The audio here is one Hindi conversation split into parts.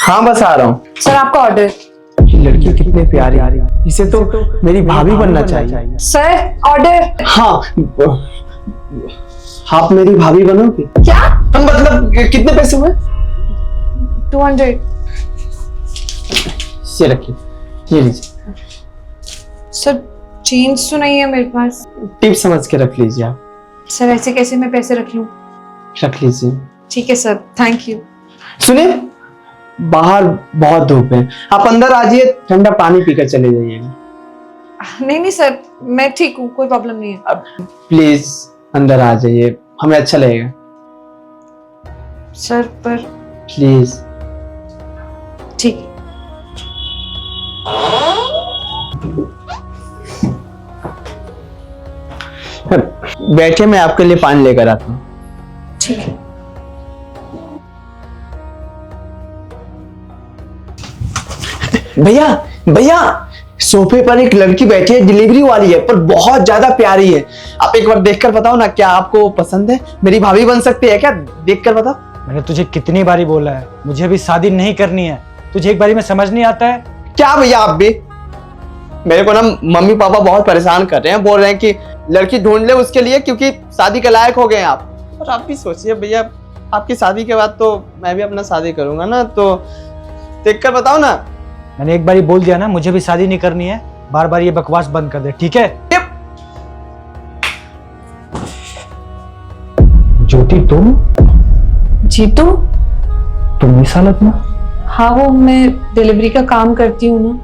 हाँ बस आ रहा हूँ। सर आपका ऑर्डर। ये लड़की कितनी प्यारी आ रही है, इसे तो मेरी भाभी बनना चाहिए। Sir order. हाँ, आप मेरी भाभी बनोगे? क्या? मतलब कितने पैसे हुए? 200। ये रखिए, ये लीजिए। सर चेंज तो नहीं है मेरे पास। टिप समझ के रख लीजिए आप। सर ऐसे कैसे मैं पैसे रख लूं? रख लीजिए। ठीक है सर, थैंक यू। सुनिए, बाहर बहुत धूप है, आप अंदर आ जाइए, ठंडा पानी पीकर चले जाइएगा। नहीं नहीं सर, मैं ठीक हूँ, कोई प्रॉब्लम नहीं है। अब प्लीज अंदर आ जाइए, हमें अच्छा लगेगा। सर पर प्लीज। ठीक है। बैठे, मैं आपके लिए पानी लेकर आता हूँ। ठीक है। भैया भैया, सोफे पर एक लड़की बैठी है, डिलीवरी वाली है, पर बहुत ज्यादा प्यारी है। आप एक बार देखकर बताओ ना, क्या आपको पसंद है? मेरी भाभी बन सकती है क्या? देखकर बताओ। मैंने तुझे कितनी बारी बोला है, मुझे अभी शादी नहीं करनी है। तुझे एक बारी में समझ नहीं आता है क्या? भैया आप भी, मेरे को ना मम्मी पापा बहुत परेशान कर रहे हैं, बोल रहे हैं कि लड़की ढूंढ ले उसके लिए, क्योंकि शादी के लायक हो गए हैं आप। और आप भी सोचिए भैया, आपकी शादी के बाद तो मैं भी अपना शादी करूंगा ना, तो देखकर बताओ ना। मैंने एक बारी बोल दिया ना, मुझे भी शादी नहीं करनी है। बार बार ये बकवास बंद कर दे, ठीक है? ज्योति तुम? जीतू? तुम इस हालत में? हाँ, वो मैं डिलीवरी का काम करती हूँ ना,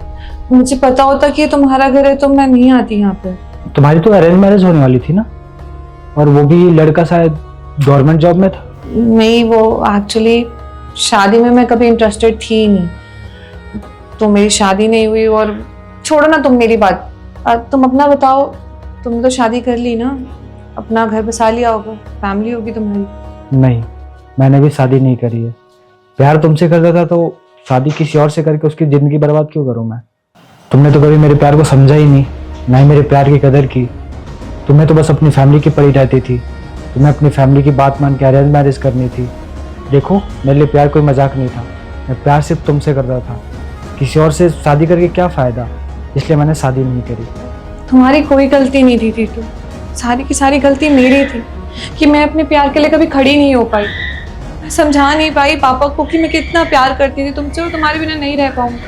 मुझे पता होता कि ये तुम्हारा घर है तो मैं नहीं आती यहाँ पे। तुम्हारी तो अरेंज मैरिज होने वाली थी ना, और वो भी लड़का शायद गवर्नमेंट जॉब में था। नहीं, वो एक्चुअली शादी में मैं कभी इंटरेस्टेड थी ही नहीं, तो मेरी शादी नहीं हुई। और छोड़ो ना तुम मेरी बात, तुम अपना बताओ। तुमने तो शादी कर ली ना, अपना घर बसा लिया होगा, फैमिली होगी तुम्हारी। नहीं, मैंने भी शादी नहीं करी है। प्यार तुमसे करता था तो शादी किसी और से करके उसकी जिंदगी बर्बाद क्यों करूं मैं? तुमने तो कभी मेरे प्यार को समझा ही नहीं, ना ही मेरे प्यार की कदर की। तुम्हें तो बस अपनी फैमिली की पड़ी रहती थी। तुम्हें अपनी फैमिली की बात मान के अरेंज मैरिज करनी थी। देखो, मेरे लिए प्यार कोई मजाक नहीं था, मैं प्यार सिर्फ तुमसे करता था। किसी और से शादी करके क्या फायदा, इसलिए मैंने शादी नहीं करी। तुम्हारी कोई गलती नहीं थी जीतू, सारी की सारी गलती मेरी थी कि मैं अपने प्यार के लिए कभी खड़ी नहीं हो पाई। मैं समझा नहीं पाई पापा को कि मैं कितना प्यार करती थी तुमसे और तुम्हारे बिना नहीं रह पाऊंगी।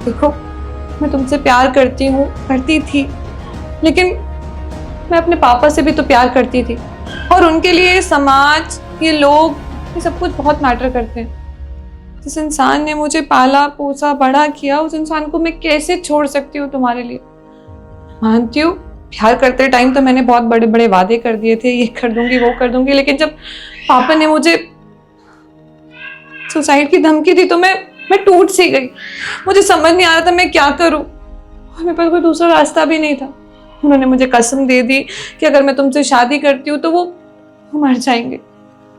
देखो, मैं तुमसे प्यार करती हूँ, करती थी, लेकिन मैं अपने पापा से भी तो प्यार करती थी। और उनके लिए समाज, ये लोग, ये सब कुछ बहुत मैटर करते हैं। जिस इंसान ने मुझे पाला पोसा बड़ा किया, उस इंसान को मैं कैसे छोड़ सकती हूँ तुम्हारे लिए? मानती हूँ, प्यार करते टाइम तो मैंने बहुत बड़े बड़े वादे कर दिए थे, ये कर दूंगी वो कर दूंगी, लेकिन जब पापा ने मुझे सुसाइड की धमकी दी तो मैं टूट सी गई। मुझे समझ नहीं आ रहा था मैं क्या करूं, और मेरे पास कोई दूसरा रास्ता भी नहीं था। उन्होंने मुझे कसम दे दी कि अगर मैं तुमसे शादी करती हूँ तो वो मर जाएंगे,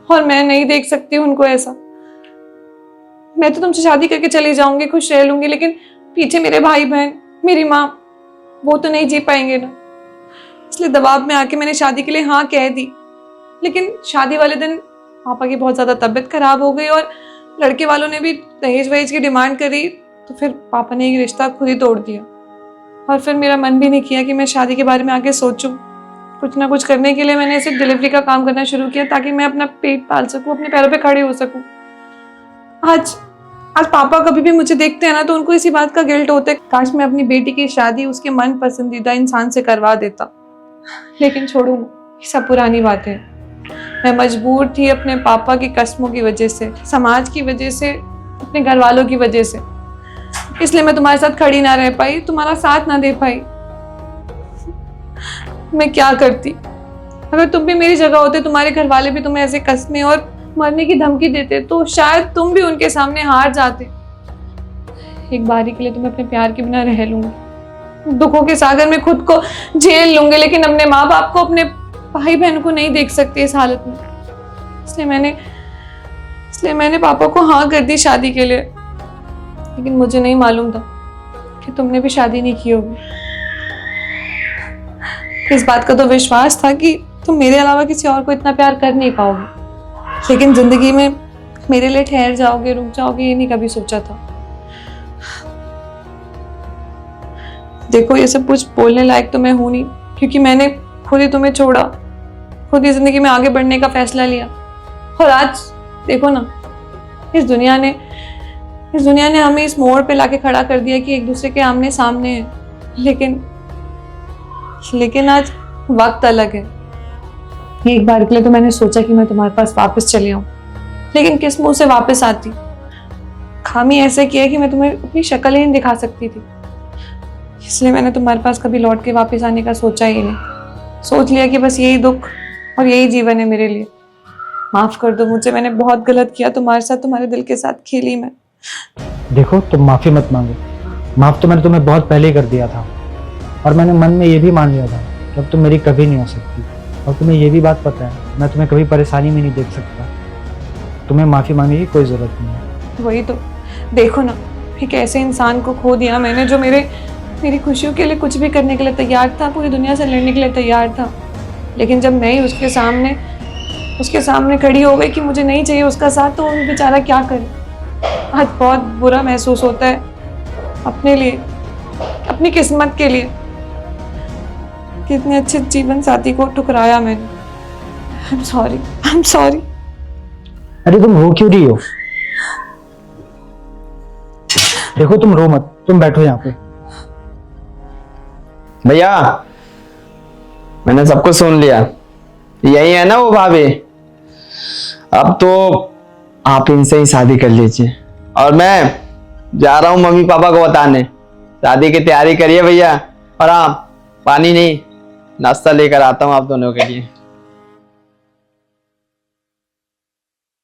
और मैं नहीं देख सकती उनको ऐसा। मैं तो तुमसे शादी करके चली जाऊंगी, खुश रह लूंगी, लेकिन पीछे मेरे भाई बहन, मेरी माँ, वो तो नहीं जी पाएंगे ना। इसलिए दबाव में आके मैंने शादी के लिए हाँ कह दी। लेकिन शादी वाले दिन पापा की बहुत ज्यादा तबीयत खराब हो गई और लड़के वालों ने भी दहेज वहेज की डिमांड करी, तो फिर पापा ने ये रिश्ता खुद ही तोड़ दिया। और फिर मेरा मन भी नहीं किया कि मैं शादी के बारे में आगे सोचूं। कुछ ना कुछ करने के लिए मैंने सिर्फ डिलीवरी का काम करना शुरू किया, ताकि मैं अपना पेट पाल सकूं, अपने पैरों पे खड़ी हो सकूं। आज पापा कभी भी मुझे देखते हैं ना, तो उनको इसी बात का गिल्ट होता है, काश मैं अपनी बेटी की शादी उसके मन पसंदीदा इंसान से करवा देता। लेकिन छोड़ो, ये सब पुरानी बातें हैं। मैं मजबूर थी अपने पापा की कस्मों की वजह से, समाज की वजह से, अपने घर वालों की वजह से। इसलिए मैं तुम्हारे साथ खड़ी ना रह पाई, तुम्हारा साथ ना दे पाई। मैं क्या करती? अगर तुम भी मेरी जगह होते, तुम्हारे घर वाले भी तुम्हें ऐसे कस्में और मरने की धमकी देते, तो शायद तुम भी उनके सामने हार जाते। एक बारी के लिए तुम्हें अपने प्यार के बिना रह लूंगी, दुखों के सागर में खुद को झेल लूंगी, लेकिन अपने माँ बाप को, अपने भाई बहन को नहीं देख सकती इस हालत में। इसलिए मैंने पापा को हाँ कर दी शादी के लिए। लेकिन मुझे नहीं मालूम था कि तुमने भी शादी नहीं की होगी। इस बात का तो विश्वास था कि तुम मेरे अलावा किसी और को इतना प्यार कर नहीं पाओगे, लेकिन जिंदगी में मेरे लिए ठहर जाओगे, रुक जाओगे, ये नहीं कभी सोचा था। देखो ये सब कुछ बोलने लायक तो मैं हूं नहीं, क्योंकि मैंने खुद ही तुम्हें छोड़ा, खुद ही जिंदगी में आगे बढ़ने का फैसला लिया। और आज देखो ना, इस दुनिया ने हमें इस मोड़ पे लाके खड़ा कर दिया कि एक दूसरे के आमने सामने हैं। लेकिन आज वक्त अलग है। एक बार के लिए तो मैंने सोचा कि मैं तुम्हारे पास वापस चली आऊं, लेकिन किस मुंह से वापस आती। खामी ऐसे किया कि मैं तुम्हें अपनी शक्ल ही नहीं दिखा सकती थी, इसलिए मैंने तुम्हारे पास कभी लौट के वापस आने का सोचा ही नहीं। सोच लिया कि बस यही दुख और यही जीवन है मेरे लिए। माफ कर दो मुझे, मैंने बहुत गलत किया तुम्हारे साथ, तुम्हारे दिल के साथ खेली मैं। देखो तुम माफी मत मांगो, माफ तो मैंने तुम्हें बहुत पहले ही कर दिया था। और मैंने मन में ये भी मान लिया था कि अब तुम मेरी कभी नहीं हो सकती। और तुम्हें ये भी बात पता है मैं तुम्हें कभी परेशानी में नहीं देख सकता। तुम्हें माफी मांगने की कोई जरूरत नहीं है। वही तो, देखो ना, एक ऐसे इंसान को खो दिया मैंने जो मेरी खुशियों के लिए कुछ भी करने के लिए तैयार था, पूरी दुनिया से लड़ने के लिए तैयार था। लेकिन जब मैं ही उसके सामने खड़ी हो गई कि मुझे नहीं चाहिए उसका साथ, तो वो बेचारा क्या करे। आज बहुत बुरा महसूस होता है अपने लिए, अपनी किस्मत के लिए, कितने अच्छे जीवन साथी को ठुकराया मैंने। I am sorry. अरे तुम रो क्यों रही हो? देखो तुम रो मत, तुम बैठो यहाँ पे। भैया मैंने सब कुछ सुन लिया, यही है ना वो भाभी? अब तो आप इनसे ही शादी कर लीजिए, और मैं जा रहा हूँ मम्मी पापा को बताने। शादी की तैयारी करिए भैया, और हाँ, पानी नहीं नाश्ता लेकर आता हूँ आप दोनों के लिए।